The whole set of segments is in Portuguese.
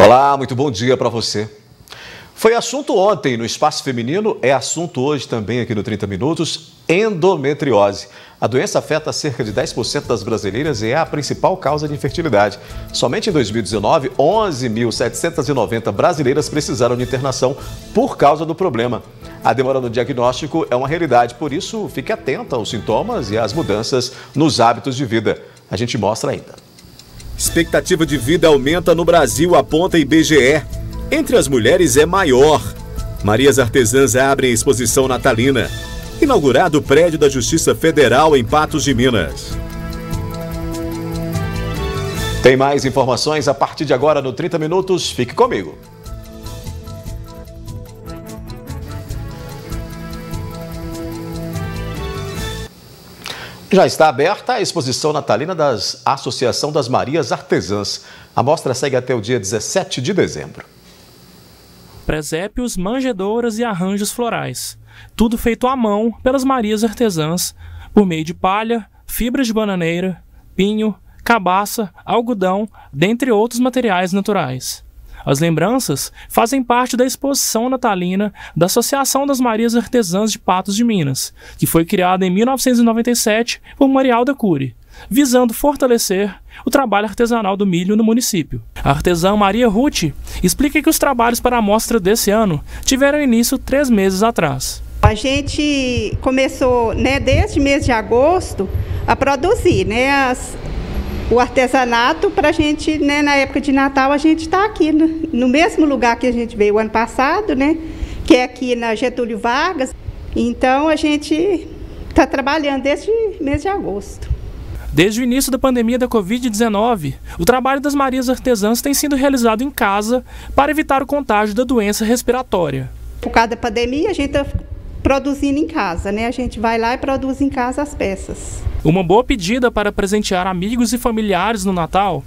Olá, muito bom dia para você. Foi assunto ontem no Espaço Feminino, é assunto hoje também aqui no 30 Minutos, endometriose. A doença afeta cerca de 10% das brasileiras e é a principal causa de infertilidade. Somente em 2019, 11.790 brasileiras precisaram de internação por causa do problema. A demora no diagnóstico é uma realidade, por isso fique atenta aos sintomas e às mudanças nos hábitos de vida. A gente mostra ainda. Expectativa de vida aumenta no Brasil, aponta IBGE. Entre as mulheres é maior. Marias Artesãs abrem exposição natalina. Inaugurado o prédio da Justiça Federal em Patos de Minas. Tem mais informações a partir de agora no 30 Minutos. Fique comigo. Já está aberta a exposição natalina da Associação das Marias Artesãs. A mostra segue até o dia 17 de dezembro. Presépios, manjedouras e arranjos florais. Tudo feito à mão pelas Marias Artesãs, por meio de palha, fibras de bananeira, pinho, cabaça, algodão, dentre outros materiais naturais. As lembranças fazem parte da exposição natalina da Associação das Marias Artesãs de Patos de Minas, que foi criada em 1997 por Marialda Cury, visando fortalecer o trabalho artesanal do milho no município. A artesã Maria Ruth explica que os trabalhos para a mostra desse ano tiveram início 3 meses atrás. A gente começou, desde mês de agosto a produzir, o artesanato para a gente, na época de Natal, a gente está aqui no mesmo lugar que a gente veio o ano passado, que é aqui na Getúlio Vargas. Então a gente está trabalhando desde mês de agosto. Desde o início da pandemia da Covid-19, o trabalho das Marias Artesãs tem sido realizado em casa para evitar o contágio da doença respiratória. Por causa da pandemia, a gente está produzindo em casa, A gente vai lá e produz em casa as peças. Uma boa pedida para presentear amigos e familiares no Natal.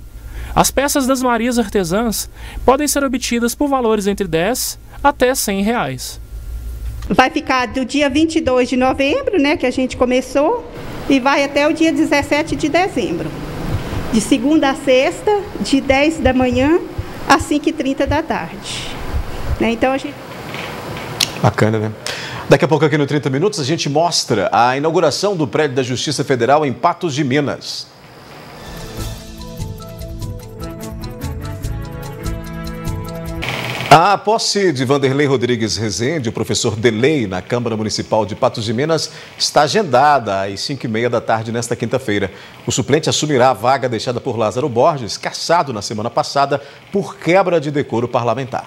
As peças das Marias Artesãs podem ser obtidas por valores entre R$10 até R$100. Vai ficar do dia 22 de novembro, que a gente começou, e vai até o dia 17 de dezembro. De segunda a sexta, de 10 da manhã às 5h30 da tarde. Então a gente... Bacana, né? Daqui a pouco aqui no 30 Minutos a gente mostra a inauguração do prédio da Justiça Federal em Patos de Minas. A posse de Vanderlei Rodrigues Rezende, o professor Delei, na Câmara Municipal de Patos de Minas, está agendada às 5h30 da tarde nesta quinta-feira. O suplente assumirá a vaga deixada por Lázaro Borges, cassado na semana passada por quebra de decoro parlamentar.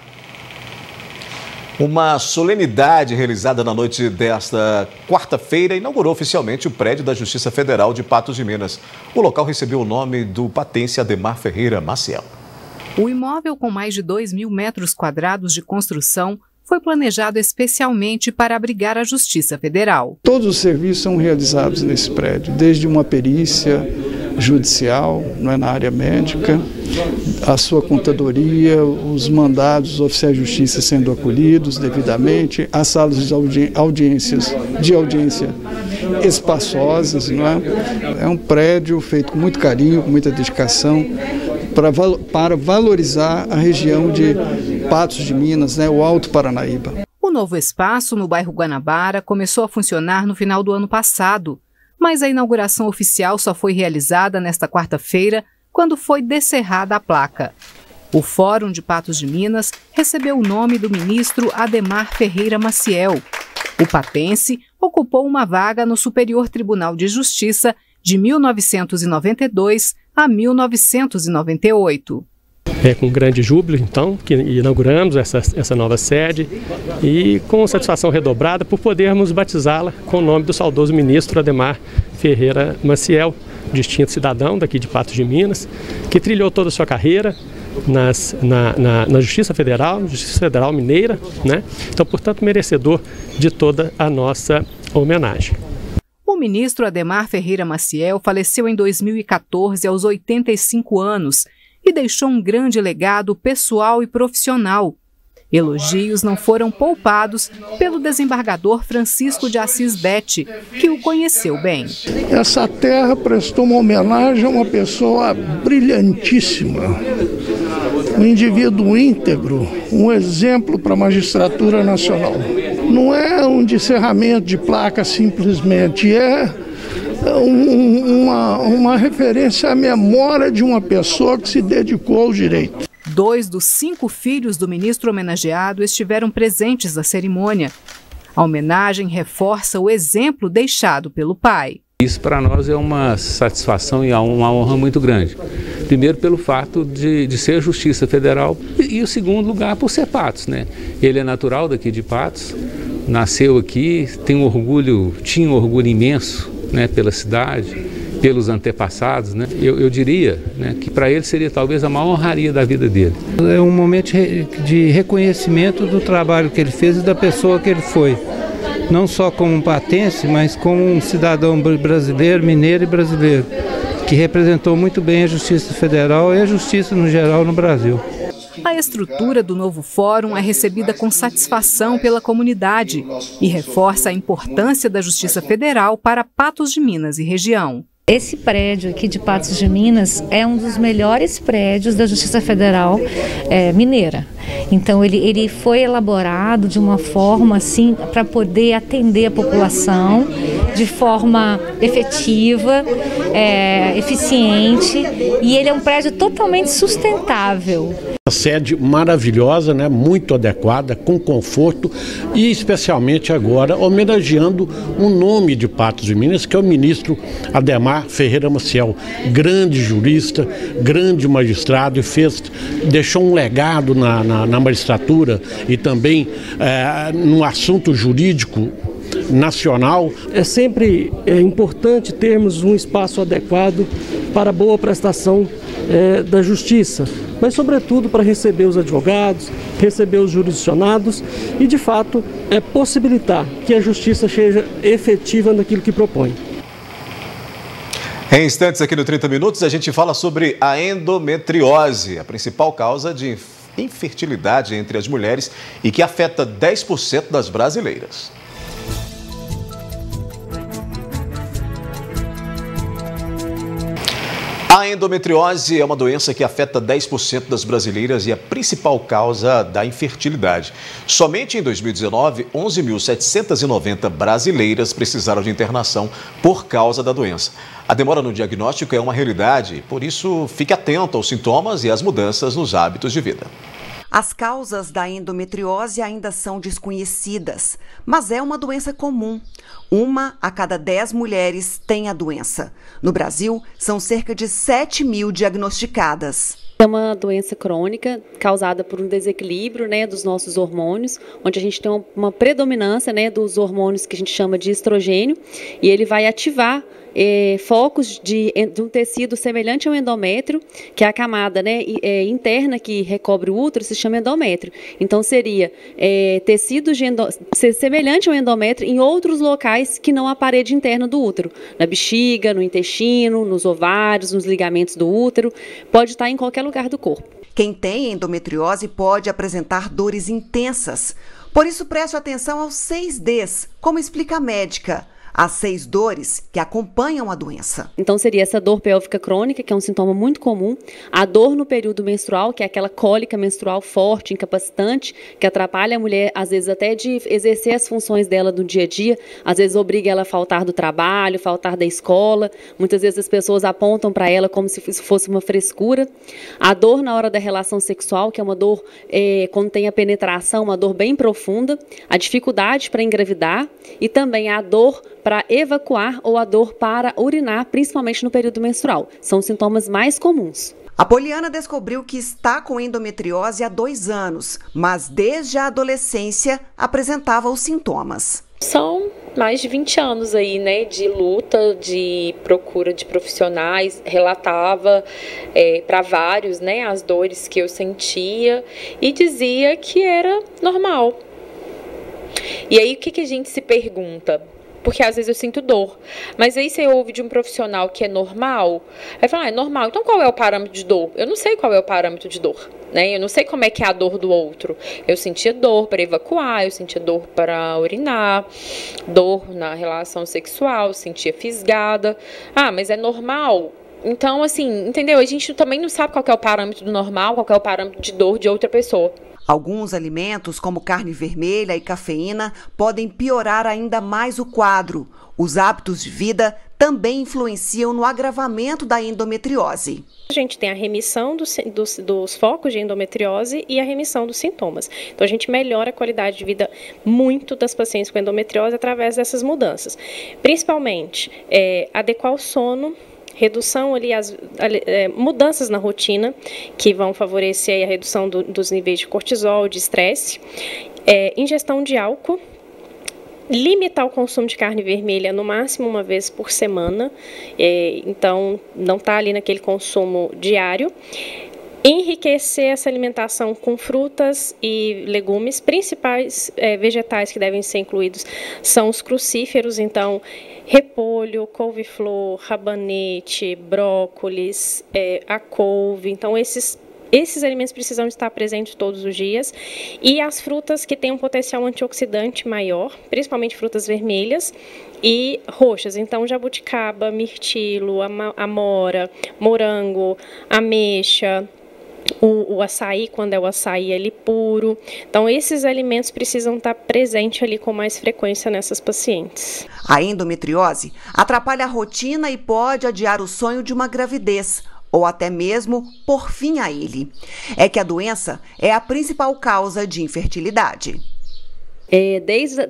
Uma solenidade realizada na noite desta quarta-feira inaugurou oficialmente o prédio da Justiça Federal de Patos de Minas. O local recebeu o nome do patense Ademar Ferreira Maciel. O imóvel, com mais de 2.000 metros quadrados de construção, foi planejado especialmente para abrigar a Justiça Federal. Todos os serviços são realizados nesse prédio, desde uma perícia judicial, na área médica, a sua contadoria, os mandados, os oficiais de justiça sendo acolhidos devidamente, as salas de audiência espaçosas, É um prédio feito com muito carinho, com muita dedicação, para valorizar a região de Patos de Minas, o Alto Paranaíba. O novo espaço, no bairro Guanabara, começou a funcionar no final do ano passado, mas a inauguração oficial só foi realizada nesta quarta-feira, quando foi descerrada a placa. O Fórum de Patos de Minas recebeu o nome do ministro Ademar Ferreira Maciel. O patense ocupou uma vaga no Superior Tribunal de Justiça de 1992 a 1998. É com grande júbilo, então, que inauguramos essa nova sede e com satisfação redobrada por podermos batizá-la com o nome do saudoso ministro Ademar Ferreira Maciel, distinto cidadão daqui de Patos de Minas, que trilhou toda a sua carreira na Justiça Federal Mineira, Então, portanto, merecedor de toda a nossa homenagem. O ministro Ademar Ferreira Maciel faleceu em 2014 aos 85 anos e deixou um grande legado pessoal e profissional. Elogios não foram poupados pelo desembargador Francisco de Assis Betti, que o conheceu bem. Essa terra prestou uma homenagem a uma pessoa brilhantíssima, um indivíduo íntegro, um exemplo para a magistratura nacional. Não é um descerramento de placa simplesmente, é uma referência à memória de uma pessoa que se dedicou ao direito. 2 dos 5 filhos do ministro homenageado estiveram presentes na cerimônia. A homenagem reforça o exemplo deixado pelo pai. Isso para nós é uma satisfação e uma honra muito grande. Primeiro pelo fato de ser Justiça Federal e o segundo lugar por ser Patos, né? Ele é natural daqui de Patos, nasceu aqui, tinha um orgulho imenso, né, pela cidade, pelos antepassados, né? Eu diria, né, que para ele seria talvez a maior honraria da vida dele. É um momento de reconhecimento do trabalho que ele fez e da pessoa que ele foi. Não só como um patense, mas como um cidadão brasileiro, mineiro e brasileiro, que representou muito bem a Justiça Federal e a Justiça no geral no Brasil. A estrutura do novo fórum é recebida com satisfação pela comunidade e reforça a importância da Justiça Federal para Patos de Minas e região. Esse prédio aqui de Patos de Minas é um dos melhores prédios da Justiça Federal mineira. Então ele foi elaborado de uma forma assim para poder atender a população de forma efetiva, eficiente, e ele é um prédio totalmente sustentável. Uma sede maravilhosa, né? Muito adequada, com conforto e especialmente agora homenageando o nome de Patos de Minas, que é o ministro Ademar Ferreira Maciel, grande jurista, grande magistrado e deixou um legado na magistratura e também no assunto jurídico nacional. É sempre importante termos um espaço adequado para a boa prestação da justiça, mas sobretudo para receber os advogados, receber os jurisdicionados e, de fato, possibilitar que a justiça seja efetiva naquilo que propõe. Em instantes aqui no 30 Minutos a gente fala sobre a endometriose, a principal causa de infertilidade entre as mulheres e que afeta 10% das brasileiras. A endometriose é uma doença que afeta 10% das brasileiras e é a principal causa da infertilidade. Somente em 2019, 11.790 brasileiras precisaram de internação por causa da doença. A demora no diagnóstico é uma realidade, por isso fique atento aos sintomas e às mudanças nos hábitos de vida. As causas da endometriose ainda são desconhecidas, mas é uma doença comum. 1 a cada 10 mulheres tem a doença. No Brasil, são cerca de 7.000 diagnosticadas. É uma doença crônica causada por um desequilíbrio, dos nossos hormônios, onde a gente tem uma predominância, dos hormônios que a gente chama de estrogênio, e ele vai ativar focos de um tecido semelhante ao endométrio, que é a camada interna que recobre o útero, se chama endométrio. Então seria tecido semelhante ao endométrio em outros locais que não a parede interna do útero, na bexiga, no intestino, nos ovários, nos ligamentos do útero, pode estar em qualquer lugar do corpo. Quem tem endometriose pode apresentar dores intensas. Por isso preste atenção aos 6 Ds, como explica a médica. As 6 dores que acompanham a doença. Então seria essa dor pélvica crônica, que é um sintoma muito comum, a dor no período menstrual, que é aquela cólica menstrual forte, incapacitante, que atrapalha a mulher, às vezes até de exercer as funções dela do dia a dia, às vezes obriga ela a faltar do trabalho, faltar da escola, muitas vezes as pessoas apontam para ela como se fosse uma frescura. A dor na hora da relação sexual, que é uma dor quando tem a penetração, uma dor bem profunda, a dificuldade para engravidar e também a dor para evacuar ou a dor para urinar, principalmente no período menstrual. São os sintomas mais comuns. A Poliana descobriu que está com endometriose há 2 anos, mas desde a adolescência apresentava os sintomas. São mais de 20 anos aí, de luta, de procura de profissionais, relatava para vários, as dores que eu sentia e dizia que era normal. E aí o que a gente se pergunta? Porque às vezes eu sinto dor, mas aí você ouve de um profissional que é normal, aí fala, é normal, então qual é o parâmetro de dor? Eu não sei qual é o parâmetro de dor, eu não sei como é que é a dor do outro. Eu sentia dor para evacuar, eu sentia dor para urinar, dor na relação sexual, sentia fisgada. Mas é normal? Então, assim, entendeu? A gente também não sabe qual que é o parâmetro do normal, qual que é o parâmetro de dor de outra pessoa. Alguns alimentos, como carne vermelha e cafeína, podem piorar ainda mais o quadro. Os hábitos de vida também influenciam no agravamento da endometriose. A gente tem a remissão dos focos de endometriose e a remissão dos sintomas. Então, a gente melhora a qualidade de vida muito das pacientes com endometriose através dessas mudanças. Principalmente, adequar o sono, redução ali, mudanças na rotina, que vão favorecer a redução dos níveis de cortisol, de estresse, ingestão de álcool, limitar o consumo de carne vermelha no máximo uma vez por semana, então não está ali naquele consumo diário. Enriquecer essa alimentação com frutas e legumes. Principais vegetais que devem ser incluídos são os crucíferos, então repolho, couve-flor, rabanete, brócolis, a couve. Então esses alimentos precisam estar presentes todos os dias. E as frutas que têm um potencial antioxidante maior, principalmente frutas vermelhas e roxas. Então, jabuticaba, mirtilo, amora, morango, ameixa, o açaí, quando é o açaí ali puro. Então, esses alimentos precisam estar presentes ali com mais frequência nessas pacientes. A endometriose atrapalha a rotina e pode adiar o sonho de uma gravidez, ou até mesmo pôr fim a ele. É que a doença é a principal causa de infertilidade. Desde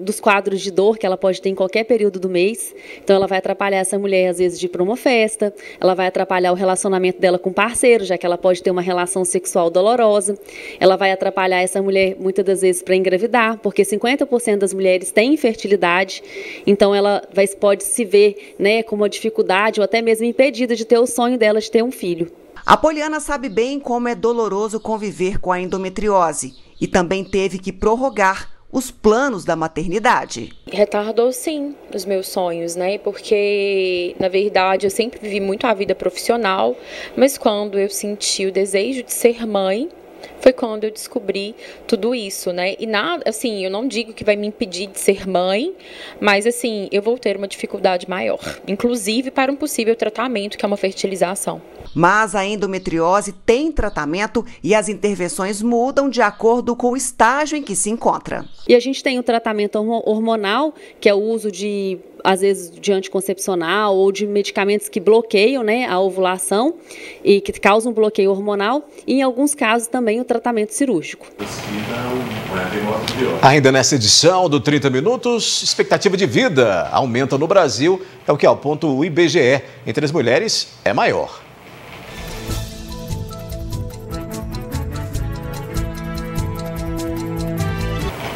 dos quadros de dor que ela pode ter em qualquer período do mês. Então ela vai atrapalhar essa mulher às vezes de ir para uma festa, ela vai atrapalhar o relacionamento dela com o parceiro, já que ela pode ter uma relação sexual dolorosa. Ela vai atrapalhar essa mulher muitas das vezes para engravidar, porque 50% das mulheres têm infertilidade, então ela pode se ver, né, com uma dificuldade ou até mesmo impedida de ter o sonho dela de ter um filho. A Poliana sabe bem como é doloroso conviver com a endometriose e também teve que prorrogar os planos da maternidade. Retardou, sim, os meus sonhos, né? Porque, na verdade, eu sempre vivi muito a vida profissional, mas quando eu senti o desejo de ser mãe, foi quando eu descobri tudo isso, né? E nada, assim, eu não digo que vai me impedir de ser mãe, mas assim, eu vou ter uma dificuldade maior, inclusive para um possível tratamento, que é uma fertilização. Mas a endometriose tem tratamento e as intervenções mudam de acordo com o estágio em que se encontra. E a gente tem o tratamento hormonal, que é o uso de, às vezes, de anticoncepcional ou de medicamentos que bloqueiam, né, a ovulação e que causam bloqueio hormonal, e em alguns casos também o tratamento cirúrgico. Ainda nessa edição do 30 Minutos, expectativa de vida aumenta no Brasil, é o que aponta o IBGE. Entre as mulheres é maior.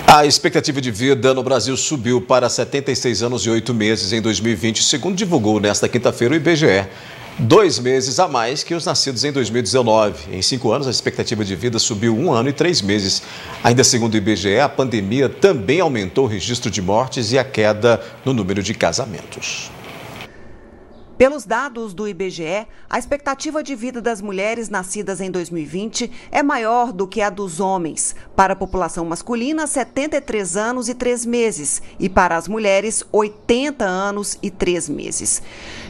A expectativa de vida no Brasil subiu para 76 anos e 8 meses em 2020, segundo divulgou nesta quinta-feira o IBGE. 2 meses a mais que os nascidos em 2019. Em 5 anos, a expectativa de vida subiu 1 ano e 3 meses. Ainda segundo o IBGE, a pandemia também aumentou o registro de mortes e a queda no número de casamentos. Pelos dados do IBGE, a expectativa de vida das mulheres nascidas em 2020 é maior do que a dos homens. Para a população masculina, 73 anos e 3 meses. E para as mulheres, 80 anos e 3 meses.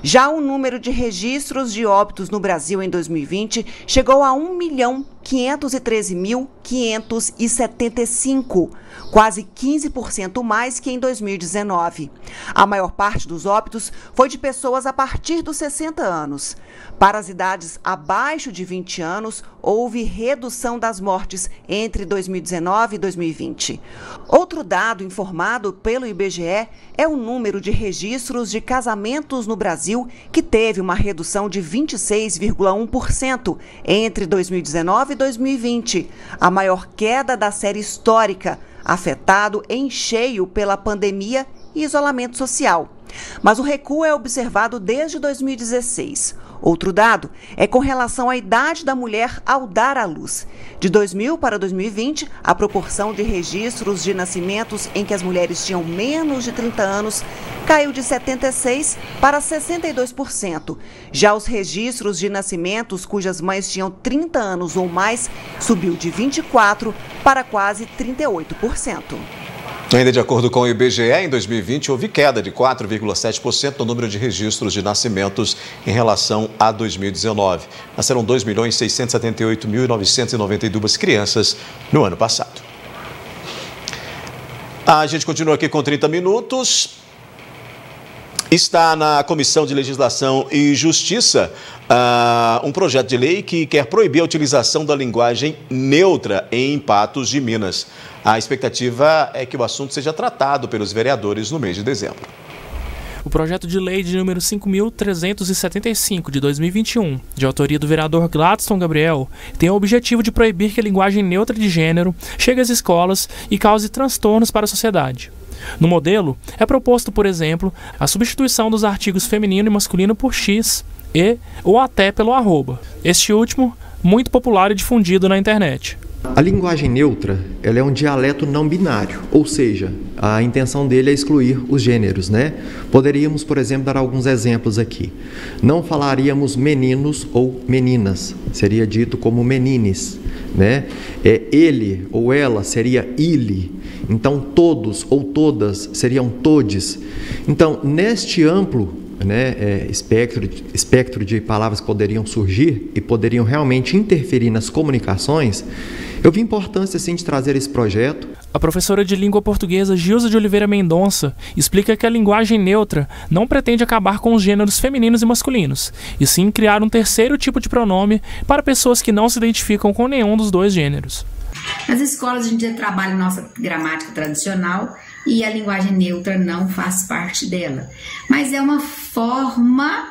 Já o número de registros de óbitos no Brasil em 2020 chegou a 1.513.575, quase 15% mais que em 2019. A maior parte dos óbitos foi de pessoas a partir dos 60 anos. Para as idades abaixo de 20 anos, houve redução das mortes entre 2019 e 2020. Outro dado informado pelo IBGE é o número de registros de casamentos no Brasil, que teve uma redução de 26,1% entre 2019 e 2020, a maior queda da série histórica, afetado em cheio pela pandemia e isolamento social. Mas o recuo é observado desde 2016. Outro dado é com relação à idade da mulher ao dar à luz. De 2000 para 2020, a proporção de registros de nascimentos em que as mulheres tinham menos de 30 anos caiu de 76% para 62%. Já os registros de nascimentos cujas mães tinham 30 anos ou mais subiu de 24% para quase 38%. Ainda de acordo com o IBGE, em 2020 houve queda de 4,7% no número de registros de nascimentos em relação a 2019. Nasceram 2.678.992 crianças no ano passado. A gente continua aqui com 30 minutos. Está na Comissão de Legislação e Justiça um projeto de lei que quer proibir a utilização da linguagem neutra em Patos de Minas. A expectativa é que o assunto seja tratado pelos vereadores no mês de dezembro. O projeto de lei de número 5.375 de 2021, de autoria do vereador Gladstone Gabriel, tem o objetivo de proibir que a linguagem neutra de gênero chegue às escolas e cause transtornos para a sociedade. No modelo, é proposto, por exemplo, a substituição dos artigos feminino e masculino por X, E ou até pelo arroba. Este último, muito popular e difundido na internet. A linguagem neutra, ela é um dialeto não binário, ou seja, a intenção dele é excluir os gêneros, né? Poderíamos, por exemplo, dar alguns exemplos aqui. Não falaríamos meninos ou meninas, seria dito como menines, né? Ele ou ela seria ile, então todos ou todas seriam todes. Então, neste amplo espectro de palavras que poderiam surgir e poderiam realmente interferir nas comunicações, eu vi a importância, sim, de trazer esse projeto. A professora de língua portuguesa Gilza de Oliveira Mendonça explica que a linguagem neutra não pretende acabar com os gêneros femininos e masculinos, e sim criar um terceiro tipo de pronome para pessoas que não se identificam com nenhum dos dois gêneros. Nas escolas a gente trabalha nossa gramática tradicional e a linguagem neutra não faz parte dela. Mas é uma forma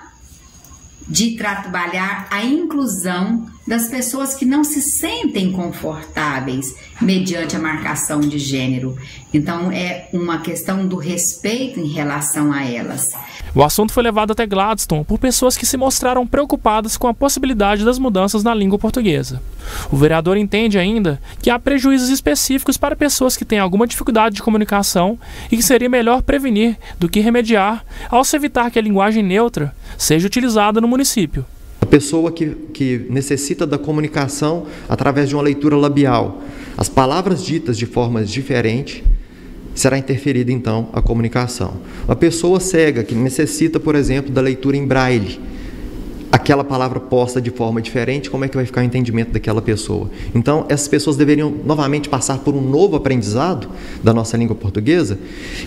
de trabalhar a inclusão das pessoas que não se sentem confortáveis mediante a marcação de gênero. Então é uma questão do respeito em relação a elas. O assunto foi levado até Gladstone por pessoas que se mostraram preocupadas com a possibilidade das mudanças na língua portuguesa. O vereador entende ainda que há prejuízos específicos para pessoas que têm alguma dificuldade de comunicação e que seria melhor prevenir do que remediar ao se evitar que a linguagem neutra seja utilizada no município. A pessoa que necessita da comunicação através de uma leitura labial, as palavras ditas de formas diferentes, será interferida então a comunicação. Uma pessoa cega que necessita, por exemplo, da leitura em braille, aquela palavra posta de forma diferente, como é que vai ficar o entendimento daquela pessoa? Então, essas pessoas deveriam novamente passar por um novo aprendizado da nossa língua portuguesa,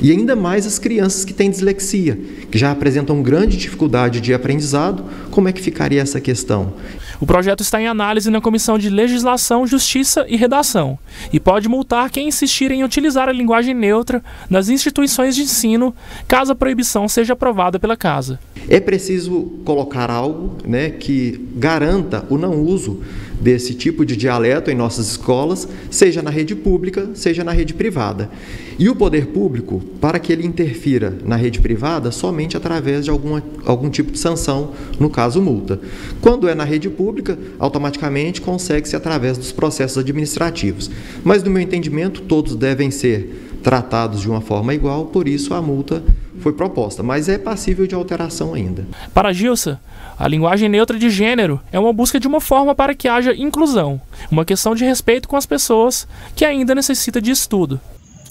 e ainda mais as crianças que têm dislexia, que já apresentam grande dificuldade de aprendizado, como é que ficaria essa questão? O projeto está em análise na Comissão de Legislação, Justiça e Redação e pode multar quem insistir em utilizar a linguagem neutra nas instituições de ensino, caso a proibição seja aprovada pela Casa. É preciso colocar algo, né, que garanta o não uso desse tipo de dialeto em nossas escolas, seja na rede pública, seja na rede privada. E o poder público, para que ele interfira na rede privada, somente através de algum tipo de sanção, no caso multa. Quando é na rede pública, automaticamente consegue-se através dos processos administrativos. Mas, no meu entendimento, todos devem ser tratados de uma forma igual, por isso a multa foi proposta, mas é passível de alteração ainda. Para Gilza, a linguagem neutra de gênero é uma busca de uma forma para que haja inclusão, uma questão de respeito com as pessoas que ainda necessita de estudo.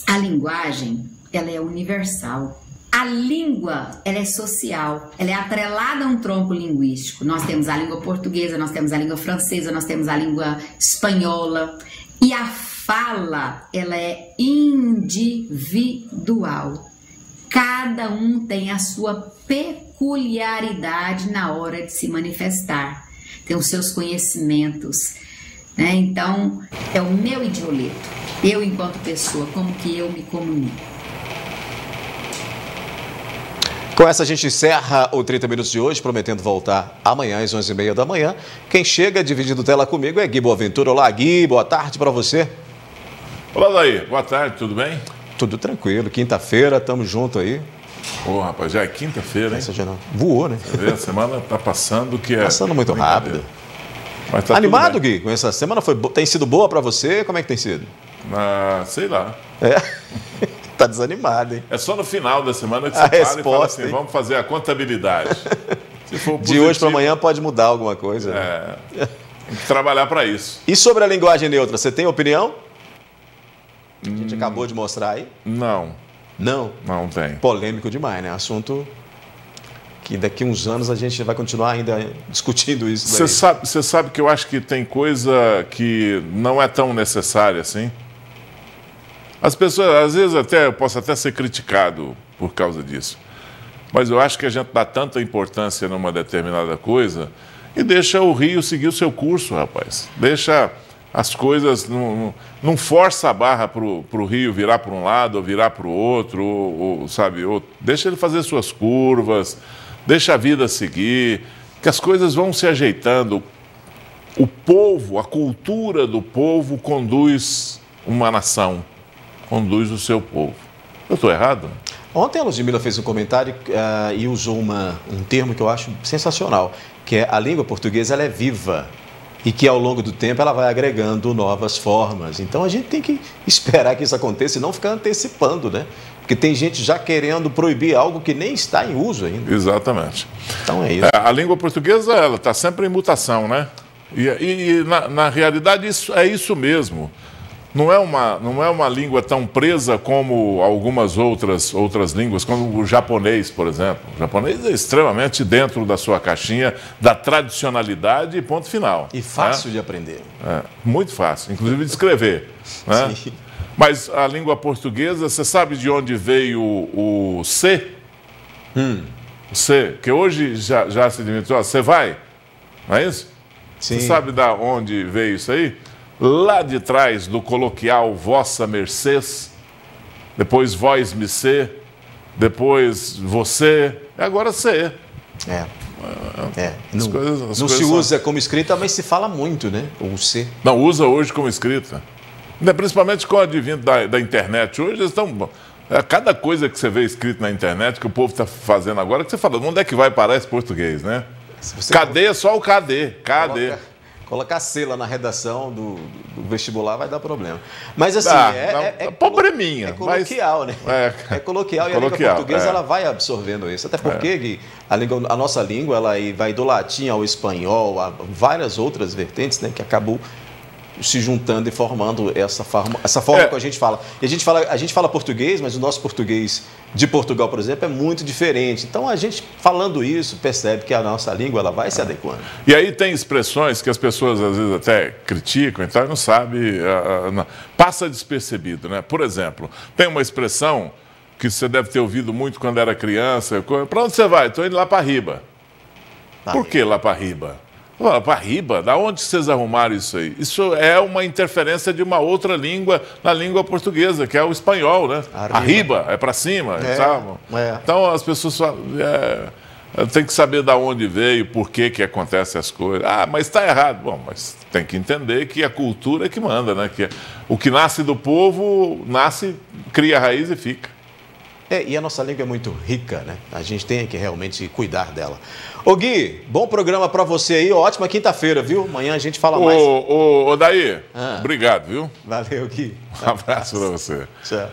A linguagem, ela é universal. A língua, ela é social, ela é atrelada a um tronco linguístico. Nós temos a língua portuguesa, nós temos a língua francesa, nós temos a língua espanhola. E a fala, ela é individual. Cada um tem a sua peculiaridade na hora de se manifestar, tem os seus conhecimentos, né? Então, é o meu idioleto, eu enquanto pessoa, como que eu me comunico. Com essa a gente encerra o 30 Minutos de hoje, prometendo voltar amanhã às 11h30 da manhã. Quem chega dividindo tela comigo é Gui Boaventura. Olá, Gui, boa tarde para você. Olá, Daí, boa tarde, tudo bem? Tudo tranquilo, quinta-feira, estamos juntos aí. Ô, rapaz, já é quinta-feira, hein? Voou, né? Você vê, a semana tá passando que é... Passando muito rápido. Mas tá animado, Gui? Com essa semana tem sido boa para você? Como é que tem sido? Sei lá. É? Tá desanimado, hein? É só no final da semana que você para e fala assim, vamos fazer a contabilidade. Se for positivo, de hoje para amanhã pode mudar alguma coisa. Tem que trabalhar para isso. E sobre a linguagem neutra, você tem opinião? Que a gente acabou de mostrar aí? Não. Não? Não tem. Polêmico demais, né? Assunto que daqui a uns anos a gente vai continuar ainda discutindo isso. Você sabe que eu acho que tem coisa que não é tão necessária assim? As pessoas, às vezes, eu posso até ser criticado por causa disso. Mas eu acho que a gente dá tanta importância numa determinada coisa e deixa o rio seguir o seu curso, rapaz. Deixa as coisas, não força a barra para o rio virar para um lado ou virar para o outro, sabe? Deixa ele fazer suas curvas, deixa a vida seguir, que as coisas vão se ajeitando. O povo, a cultura do povo conduz uma nação, conduz o seu povo. Eu estou errado? Ontem a Ludmila fez um comentário e usou um termo que eu acho sensacional, que é a língua portuguesa ela é viva e que ao longo do tempo ela vai agregando novas formas. Então a gente tem que esperar que isso aconteça e não ficar antecipando, né? Porque tem gente já querendo proibir algo que nem está em uso ainda. Exatamente. Então é isso. A língua portuguesa ela está sempre em mutação, né? E na realidade é isso mesmo. Não é uma língua tão presa como algumas outras línguas, como o japonês, por exemplo. O japonês é extremamente dentro da sua caixinha, da tradicionalidade e ponto final. E fácil de aprender. Muito fácil, inclusive de escrever. Né? Sim. Mas a língua portuguesa, você sabe de onde veio o C? O C, que hoje já se diminuiu. Você vai, não é isso? Sim. Você sabe de onde veio isso aí? Lá de trás do coloquial vossa mercês, depois vós me ser, depois você, agora você. Não se usa como escrita, mas se fala muito, né? O C. Não, usa hoje como escrita. Principalmente com o advento da internet. Hoje eles estão... Cada coisa que você vê escrito na internet, que o povo está fazendo agora, que você fala, onde é que vai parar esse português, né? Cadê? Só o cadê? Cadê? Colocar C lá na redação do vestibular vai dar problema. Mas assim, probleminha. É coloquial, né? É coloquial e a língua portuguesa ela vai absorvendo isso. Até porque a nossa língua ela vai do latim ao espanhol, a várias outras vertentes, né, que acabou se juntando e formando essa forma que a gente fala. E a gente fala português, mas o nosso português de Portugal, por exemplo, é muito diferente. Então, a gente falando isso, percebe que a nossa língua ela vai se adequando. E aí tem expressões que as pessoas às vezes até criticam e tal, não sabe, passa despercebido, né? Por exemplo, tem uma expressão que você deve ter ouvido muito quando era criança. Para onde você vai? Estou indo lá para Riba. Por que lá para Riba? Para Riba? Da onde vocês arrumaram isso aí? Isso é uma interferência de uma outra língua na língua portuguesa, que é o espanhol, né? Arriba é para cima, sabe? Então as pessoas falam, tem que saber de onde veio, por que acontecem as coisas. Mas está errado. Bom, mas tem que entender que a cultura é que manda, né? Que o que nasce do povo, cria raiz e fica. E a nossa língua é muito rica, né? A gente tem que realmente cuidar dela. Ô Gui, bom programa para você aí, ótima quinta-feira, viu? Amanhã a gente fala mais. Ô Daí, obrigado, viu? Valeu, Gui. Um abraço para você. Tchau.